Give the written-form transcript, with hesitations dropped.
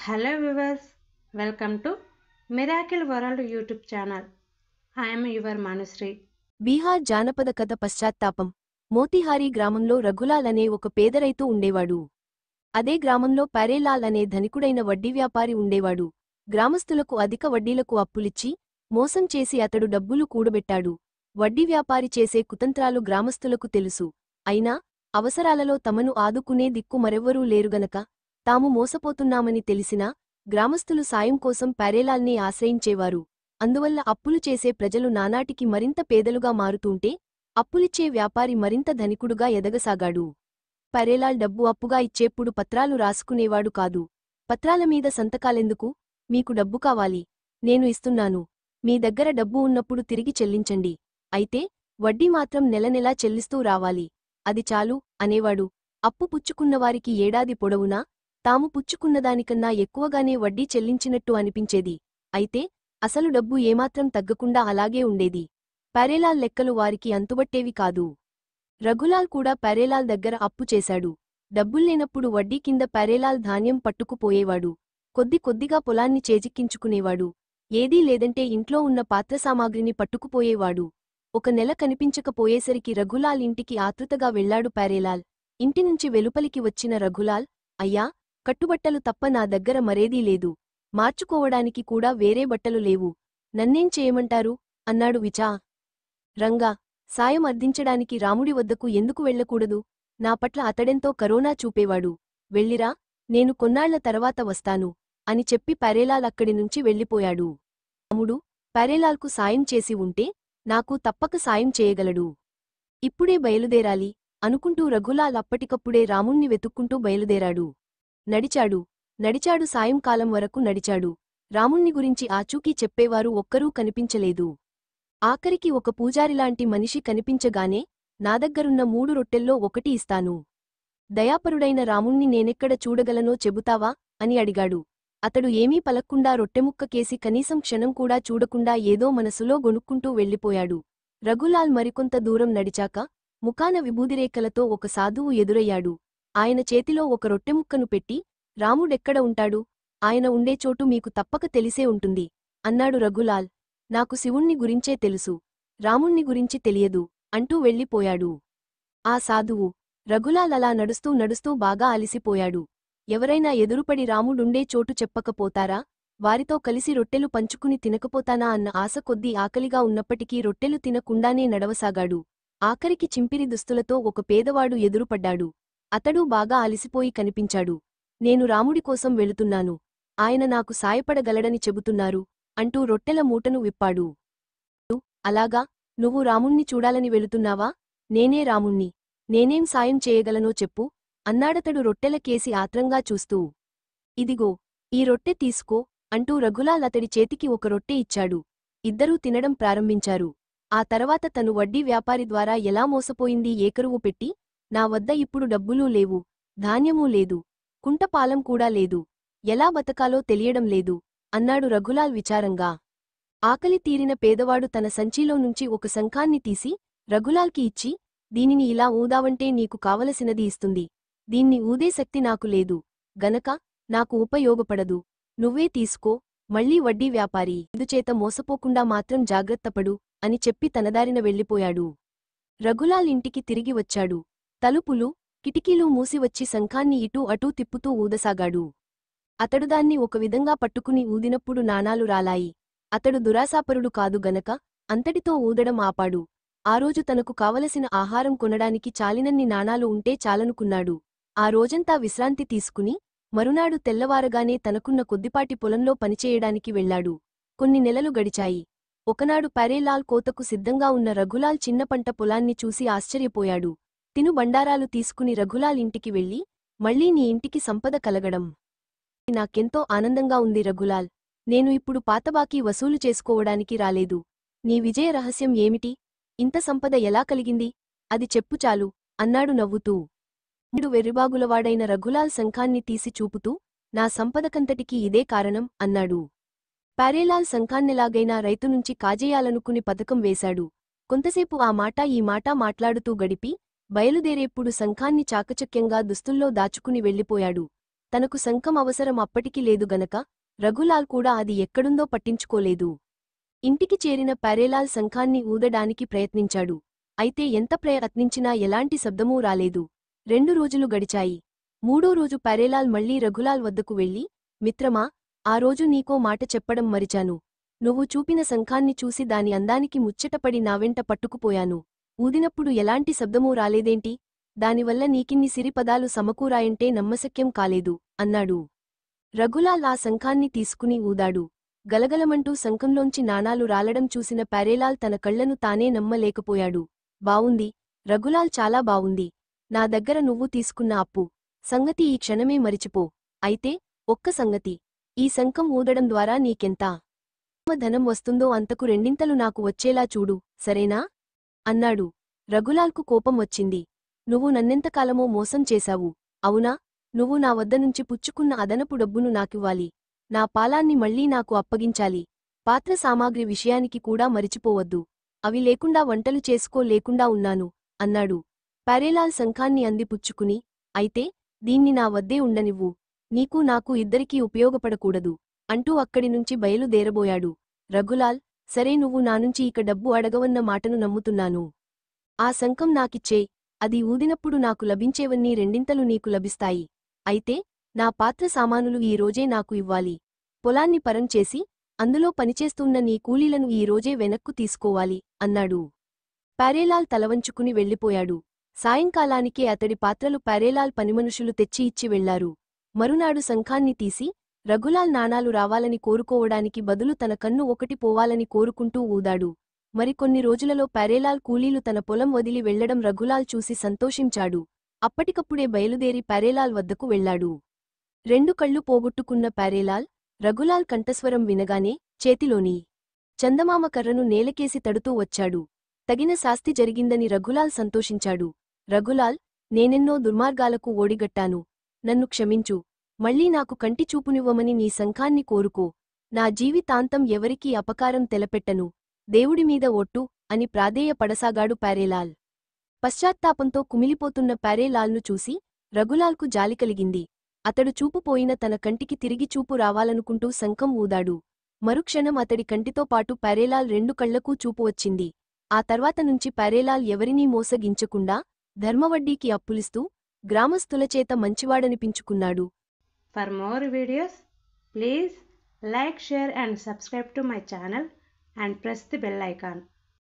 Hello viewers, welcome to Miracle World YouTube channel. I am your Manusri. Bihar జానపద కథ పశ్చాత్తాపం. మోతిహారీ గ్రామంలో రఘులాల్ అనే ఒక పేద రైతు ఉండేవాడు. అదే గ్రామంలో ప్యారేలాల్ అనే ధనికుడైన వడ్డీ వ్యాపారి ఉండేవాడు. గ్రామస్తులకు అధిక వడ్డీలకు అప్పులిచ్చి మోసం చేసి అతడు డబ్బులు కూడబెట్టాడు. వడ్డీ వ్యాపారి చేసే కుతంత్రాలు గ్రామస్తులకు తెలుసు. అయినా అవసరాలలో తమను ఆదుకునే దిక్కు మరెవ్వరూ లేరుగనక తాము మోసపోతున్నామని తెలిసినా గ్రామస్తులు సాయం కోసం ప్యారేలాల్ని ఆశ్రయించేవారు. అందువల్ల అప్పులు చేసే ప్రజలు నానాటికి మరింత పేదలుగా మారుతుంటే అప్పులిచ్చే వ్యాపారి మరింత ధనికుడుగా ఎదగసాగాడు. ప్యారేలాల్ డబ్బు అప్పుగా ఇచ్చేప్పుడు పత్రాలు రాసుకునేవాడు కాదు. పత్రాలమీద సంతకాలెందుకు? మీకు డబ్బు కావాలి, నేను ఇస్తున్నాను, మీ దగ్గర డబ్బు ఉన్నప్పుడు తిరిగి చెల్లించండి, అయితే వడ్డీ మాత్రం నెలనెలా చెల్లిస్తూ రావాలి, అది చాలు అనేవాడు. అప్పు పుచ్చుకున్నవారికి ఏడాది పొడవునా తాము పుచ్చుకున్నదానికన్నా ఎక్కువగానే వడ్డీ చెల్లించినట్టు అనిపించేది. అయితే అసలు డబ్బు ఏమాత్రం తగ్గకుండా అలాగే ఉండేది. ప్యారేలాల్ లెక్కలు వారికి అంతుబట్టేవి కాదు. రఘులాల్ కూడా ప్యారేలాల్ దగ్గర అప్పు చేశాడు. డబ్బుల్లేనప్పుడు వడ్డీ కింద ప్యారేలాల్ ధాన్యం పట్టుకుపోయేవాడు. కొద్ది కొద్దిగా పొలాన్ని చేజిక్కించుకునేవాడు. ఏదీ లేదంటే ఇంట్లో ఉన్న పాత్రసామాగ్రిని పట్టుకుపోయేవాడు. ఒక నెల కనిపించకపోయేసరికి రఘులాల్ ఇంటికి ఆతృతగా వెళ్లాడు ప్యారేలాల్. ఇంటినుంచి వెలుపలికి వచ్చిన రఘులాల్, అయ్యా, కట్టుబట్టలు తప్ప నా దగ్గర మరేదీ లేదు, మార్చుకోవడానికి కూడా వేరే బట్టలు లేవు, నన్నేం చేయమంటారు అన్నాడు రంగా, సాయం అర్థించడానికి రాముడి వద్దకు ఎందుకు వెళ్లకూడదు? నా పట్ల అతడెంతో కరోనా చూపేవాడు, వెళ్ళిరా, నేను కొన్నాళ్ల తర్వాత వస్తాను అని చెప్పి ప్యారేలాల్ అక్కడి నుంచి వెళ్ళిపోయాడు. రాముడు ప్యారేలాల్కు సాయం చేసి ఉంటే నాకు తప్పక సాయం చేయగలడు, ఇప్పుడే బయలుదేరాలి అనుకుంటూ రఘులాల్ అప్పటికప్పుడే రాముణ్ణి వెతుక్కుంటూ బయలుదేరాడు. నడిచాడు సాయంకాలం వరకు నడిచాడు. రాముణ్ణి గురించి ఆచూకీ చెప్పేవారు ఒక్కరూ కనిపించలేదు. ఆఖరికి ఒక పూజారిలాంటి మనిషి కనిపించగానే, నా దగ్గరున్న 3 రొట్టెల్లో ఒకటి ఇస్తాను, దయాపరుడైన రాముణ్ణి నేనెక్కడ చూడగలనో చెబుతావా అని అడిగాడు. అతడు ఏమీ పలక్కుండా రొట్టెముక్క కేసి కనీసం క్షణం కూడా చూడకుండా ఏదో మనసులో గొనుక్కుంటూ వెళ్ళిపోయాడు. రఘులాల్ మరికొంత దూరం నడిచాక ముఖాన విభూదిరేఖలతో ఒక సాధువు ఎదురయ్యాడు. ఆయన చేతిలో ఒక రొట్టెముక్కను పెట్టి, రాముడెక్కడ ఉంటాడు? ఆయన ఉండే చోటు మీకు తప్పక తెలిసే ఉంటుంది అన్నాడు రఘులాల్. నాకు శివుణ్ణి గురించే తెలుసు, రాముణ్ణి గురించి తెలియదు అంటూ వెళ్ళిపోయాడు ఆ సాధువు. రఘులాల్ అలా నడుస్తూ నడుస్తూ బాగా అలిసిపోయాడు. ఎవరైనా ఎదురుపడి రాముడుండే చోటు చెప్పకపోతారా? వారితో కలిసి రొట్టెలు పంచుకుని తినకపోతానా అన్న ఆశ కొద్దీ ఆకలిగా ఉన్నప్పటికీ రొట్టెలు తినకుండానే నడవసాగాడు. ఆఖరికి చింపిరి దుస్తులతో ఒక పేదవాడు ఎదురుపడ్డాడు. అతడూ బాగా అలిసిపోయి కనిపించాడు. నేను రాముడి కోసం వెళుతున్నాను, ఆయన నాకు సాయపడగలడని చెబుతున్నారు అంటూ రొట్టెల మూటను విప్పాడు. అలాగా, నువ్వు రాముణ్ణి చూడాలని వెళుతున్నావా? నేనే రాముణ్ణి, నేనేం సాయం చేయగలనో చెప్పు అన్నాడతడు రొట్టెల కేసి ఆత్రంగా చూస్తూ. ఇదిగో, ఈ రొట్టె తీసుకో అంటూ రఘులాల్ అతడి చేతికి ఒక రొట్టె ఇచ్చాడు. ఇద్దరూ తినడం ప్రారంభించారు. ఆ తర్వాత తను వడ్డీ వ్యాపారి ద్వారా ఎలా మోసపోయింది ఏకరువు పెట్టి, నా వద్ద ఇప్పుడు డబ్బులూ లేవు, ధాన్యమూ లేదు, కుంటపాలం కూడా లేదు, ఎలా బతకాలో తెలియడం లేదు అన్నాడు రఘులాల్ విచారంగా. ఆకలి తీరిన పేదవాడు తన సంచీలో నుంచి ఒక శంఖాన్ని తీసి రఘులాల్కి ఇచ్చి, దీనిని ఇలా ఊదావంటే నీకు కావలసినది ఇస్తుంది, దీన్ని ఊదే శక్తి నాకు లేదు గనక నాకు ఉపయోగపడదు, నువ్వే తీసుకో, మళ్లీ వడ్డీ వ్యాపారి ఇందుచేత మోసపోకుండా మాత్రం జాగ్రత్తపడు అని చెప్పి తనదారిన వెళ్ళిపోయాడు. రఘులాల్ ఇంటికి తిరిగి వచ్చాడు. తలుపులు, కిటికీలు మూసివచ్చి శంఖాన్ని ఇటూ అటూ తిప్పుతూ ఊదసాగాడు. అతడు దాన్ని ఒక విధంగా పట్టుకుని ఊదినప్పుడు నాణాలు రాలాయి. అతడు దురాశాపరుడు కాదు గనక అంతటితో ఊదడం ఆపాడు. ఆ రోజు తనకు కావలసిన ఆహారం కొనడానికి చాలినన్ని నాణాలు ఉంటే చాలనుకున్నాడు. ఆ రోజంతా విశ్రాంతి తీసుకుని మరునాడు తెల్లవారగానే తనకున్న కొద్దిపాటి పొలంలో పనిచేయడానికి వెళ్లాడు. కొన్ని నెలలు గడిచాయి. ఒకనాడు ప్యారేలాల్ కోతకు సిద్ధంగా ఉన్న రఘులాల్ చిన్న పంట పొలాన్ని చూసి ఆశ్చర్యపోయాడు. తిను బండారాలు తీసుకుని రఘులాల్ ఇంటికి వెళ్ళి, మళ్లీ నీ ఇంటికి సంపద కలగడం నాకెంతో ఆనందంగా ఉంది రఘులాల్, నేను ఇప్పుడు పాతబాకీ వసూలు చేసుకోవడానికి రాలేదు, నీ విజయ రహస్యం ఏమిటి? ఇంత సంపద ఎలా కలిగింది? అది చెప్పు చాలు అన్నాడు నవ్వుతూ. వెర్రిబాగులవాడైన రఘులాల్ శంఖాన్ని తీసి చూపుతూ, నా సంపదకంతటికీ ఇదే కారణం అన్నాడు. ప్యారేలాల్ శంఖాన్నెలాగైనా రైతునుంచి కాజేయాలనుకుని పథకం వేశాడు. కొంతసేపు ఆ మాట ఈ మాట మాట్లాడుతూ గడిపి బయలుదేరేప్పుడు శంఖాన్ని చాకచక్యంగా దుస్తుల్లో దాచుకుని వెళ్ళిపోయాడు. తనకు శంఖం అవసరం అప్పటికి లేదు గనక రఘులాల్ కూడా అది ఎక్కడుందో పట్టించుకోలేదు. ఇంటికి చేరిన ప్యారేలాల్ శంఖాన్ని ఊదడానికి ప్రయత్నించాడు. అయితే ఎంత ప్రయత్నించినా ఎలాంటి శబ్దమూ రాలేదు. 2 రోజులు గడిచాయి. 3వ రోజు ప్యారేలాల్ మళ్లీ రఘులాల్ వద్దకు వెళ్లి, మిత్రమా, ఆ రోజు నీకో మాట చెప్పడం మరిచాను. నువ్వు చూపిన శంఖాన్ని చూసి దాని అందానికి ముచ్చటపడి నావెంట పట్టుకుపోయాను. ఊదినప్పుడు ఎలాంటి శబ్దమూ రాలేదేంటి? దానివల్ల నీకిన్ని సిరిపదాలు సమకూరాయంటే నమ్మశక్యం కాలేదు అన్నాడు. రఘులాల్ ఆ శంఖాన్ని తీసుకుని ఊదాడు. గలగలమంటూ శంఖంలోంచి నాణాలు రాలడం చూసిన ప్యారేలాల్ తన కళ్లను తానే నమ్మలేకపోయాడు. బావుంది రఘులాల్, చాలా బావుంది. నా దగ్గర నువ్వు తీసుకున్న అప్పు సంగతి ఈ క్షణమే మరిచిపో. అయితే ఒక్క సంగతి, ఈ శంఖం ఊదడం ద్వారా నీకెంత ధనం వస్తుందో అంతకు రెండింతలు నాకు వచ్చేలా చూడు, సరేనా? అన్నాడు. రఘులాల్కు కోపం వచ్చింది. నువ్వు నన్నెంతకాలమో మోసం చేశావు, అవునా? నువ్వు నా వద్దనుంచి పుచ్చుకున్న అదనపు డబ్బును నాకివ్వాలి. నా పాలాన్ని మళ్లీ నాకు అప్పగించాలి. పాత్ర సామాగ్రి విషయానికి కూడా మరిచిపోవద్దు. అవి లేకుండా వంటలు చేసుకోలేకుండా ఉన్నాను అన్నాడు. ప్యారేలాల్ శంఖాన్ని అందిపుచ్చుకుని, అయితే దీన్ని నా వద్దే ఉండనివ్వు. నీకు నాకు ఇద్దరికీ ఉపయోగపడకూడదు అంటూ అక్కడినుంచి బయలుదేరబోయాడు. రఘులాల్, సరే, నువ్వు నానుంచి ఇక డబ్బు అడగవన్న మాటను నమ్ముతున్నాను. ఆ శంఖం నాకిచ్చే. అది ఊదినప్పుడు నాకు లభించేవన్నీ రెండింతలు నీకు లభిస్తాయి. అయితే నా పాత్ర సామానులు ఈ రోజే నాకు ఇవ్వాలి. పొలాన్ని పరం చేసి అందులో పనిచేస్తున్న నీ కూలీలను ఈ రోజే వెనక్కు తీసుకోవాలి అన్నాడు. ప్యారేలాల్ తలవంచుకుని వెళ్ళిపోయాడు. సాయంకాలానికే అతడి పాత్రలు ప్యారేలాల్ పనిమనుషులు తెచ్చి ఇచ్చి వెళ్లారు. మరునాడు శంఖాన్ని తీసి రఘులాల్ నాణాలు రావాలని కోరుకోవడానికి బదులు తన కన్ను ఒకటి పోవాలని కోరుకుంటూ ఊదాడు. మరికొన్ని రోజులలో ప్యారేలాల్ కూలీలు తన పొలం వదిలి వెళ్లడం రఘులాల్ చూసి సంతోషించాడు. అప్పటికప్పుడే బయలుదేరి ప్యారేలాల్ వద్దకు వెళ్లాడు. 2 కళ్ళు పోగొట్టుకున్న ప్యారేలాల్ రఘులాల్ కంఠస్వరం వినగానే చేతిలోని చందమామ కర్రను నేలకేసి తడుతూ వచ్చాడు. తగిన శాస్తి జరిగిందని రఘులాల్ సంతోషించాడు. రఘులాల్, నేనెన్నో దుర్మార్గాలకు ఓడిగట్టాను. నన్ను క్షమించు. మళ్లీ నాకు కంటి చూపునివ్వమని నీ శంఖాన్ని కోరుకో. నా జీవితాంతం ఎవరికీ అపకారం తెలపెట్టను. దేవుడిమీద ఒట్టు అని ప్రాధేయపడసాగాడు ప్యారేలాల్. పశ్చాత్తాపంతో కుమిలిపోతున్న ప్యారేలాల్ను చూసి రఘులాల్కు జాలి కలిగింది. అతడు చూపు పోయిన తన కంటికి తిరిగి చూపు రావాలనుకుంటూ శంఖం ఊదాడు. మరుక్షణం అతడి కంటితో పాటు ప్యారేలాల్ 2 కళ్లకూ చూపు వచ్చింది. ఆ తర్వాత నుంచి ప్యారేలాల్ ఎవరినీ మోసగించకుండా ధర్మవడ్డీకి అప్పులిస్తూ గ్రామస్తులచేత మంచివాడనిపించుకున్నాడు. For more videos, please like, share and subscribe to my channel and press the bell icon.